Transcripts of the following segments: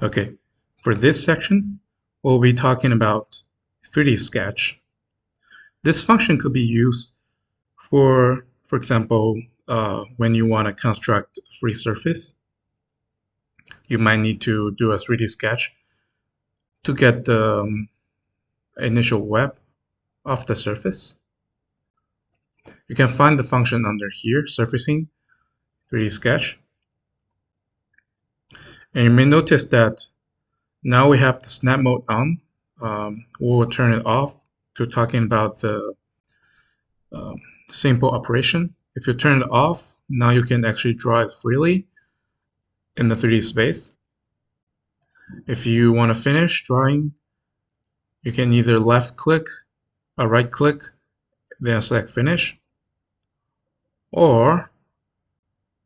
Okay, for this section, we'll be talking about 3D sketch. This function could be used for example, when you want to construct a free surface. You might need to do a 3D sketch to get the initial web of the surface. You can find the function under here, surfacing, 3D sketch. And you may notice that now we have the snap mode on. We'll turn it off to talking about the simple operation. If you turn it off, now you can actually draw it freely in the 3D space. If you want to finish drawing, you can either left click or right click, then select finish, or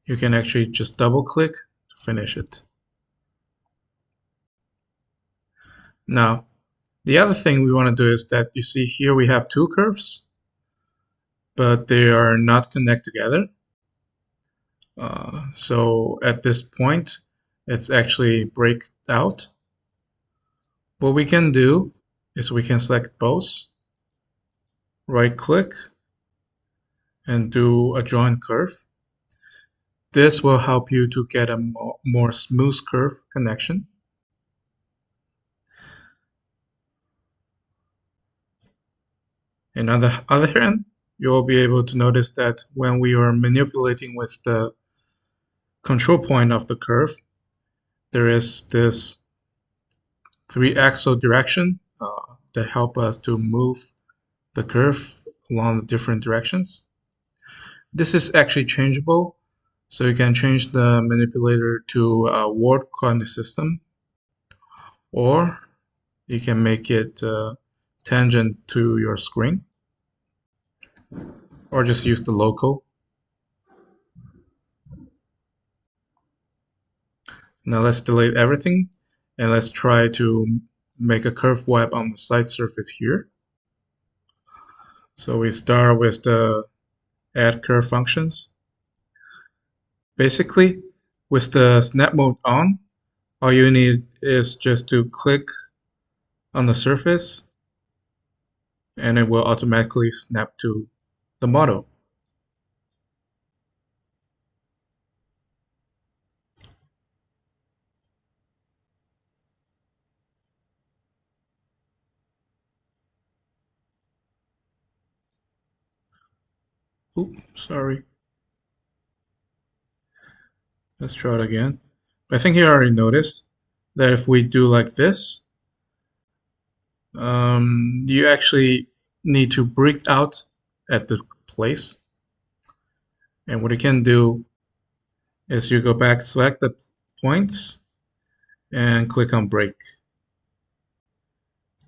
you can actually just double click to finish it. Now, the other thing we want to do is that you see here we have two curves, but they are not connected together. So at this point, it's actually break out. What we can do is we can select both, right click, and do a join curve. This will help you to get a more smooth curve connection. And on the other hand, you will be able to notice that when we are manipulating with the control point of the curve, there is this 3-axis direction that help us to move the curve along the different directions. This is actually changeable, so you can change the manipulator to a word coordinate system, or you can make it tangent to your screen, or just use the local. Now let's delete everything and let's try to make a curved web on the side surface here. So we start with the add curve functions. Basically, with the snap mode on, all you need is just to click on the surface and it will automatically snap to the model. Oops, sorry. Let's try it again. I think you already noticed that if we do like this, you actually need to break out at the place. And what you can do is you go back, select the points, and click on break.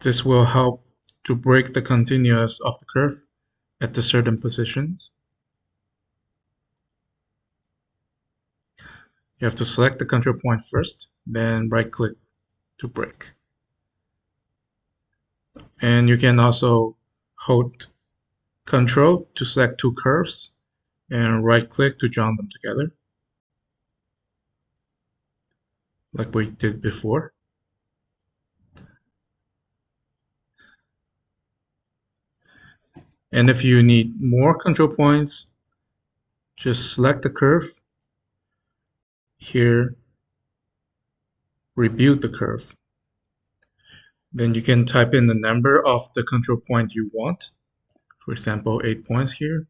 This will help to break the continuous of the curve at the certain positions. You have to select the control point first, then right click to break. And you can also hold Control to select two curves and right click to join them together, like we did before. And if you need more control points, just select the curve here, rebuild the curve. Then you can type in the number of the control point you want. For example, 8 points here.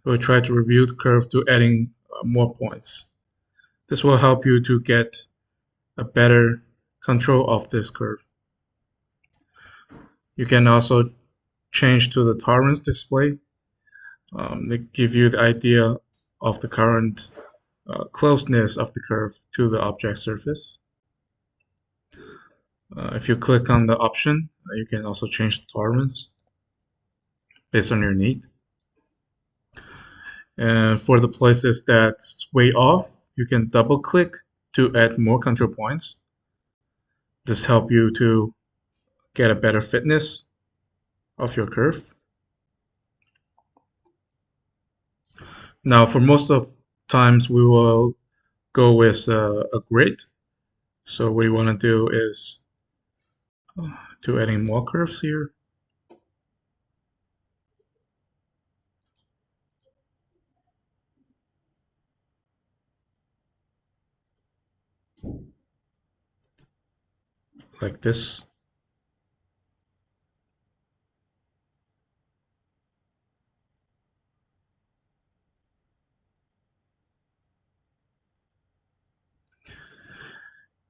We'll try to rebuild the curve to adding more points. This will help you to get a better control of this curve. You can also change to the tolerance display. They give you the idea of the current closeness of the curve to the object surface. If you click on the option, you can also change the tolerance based on your need. And for the places that's way off, you can double click to add more control points. This helps you to get a better fitness of your curve. Now, for most of times, we will go with a grid. So what you want to do is to adding more curves here. Like this.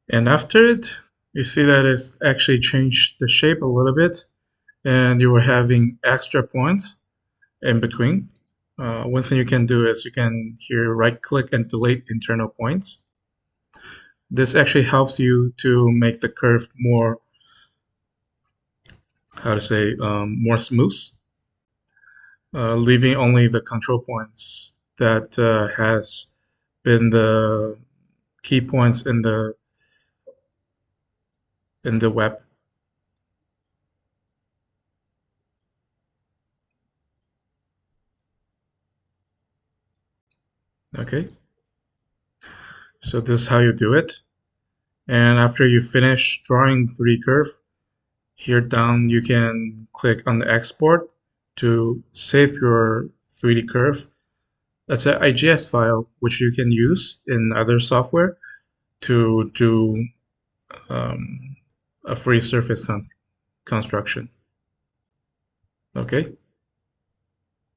And after it, you see that it's actually changed the shape a little bit, and you were having extra points in between. One thing you can do is you can here right click and delete internal points. This actually helps you to make the curve more, how to say, more smooth, leaving only the control points that has been the key points in the web. Okay, so this is how you do it. And after you finish drawing 3D curve, here down you can click on the export to save your 3D curve. That's an IGS file which you can use in other software to do a free surface construction. Okay.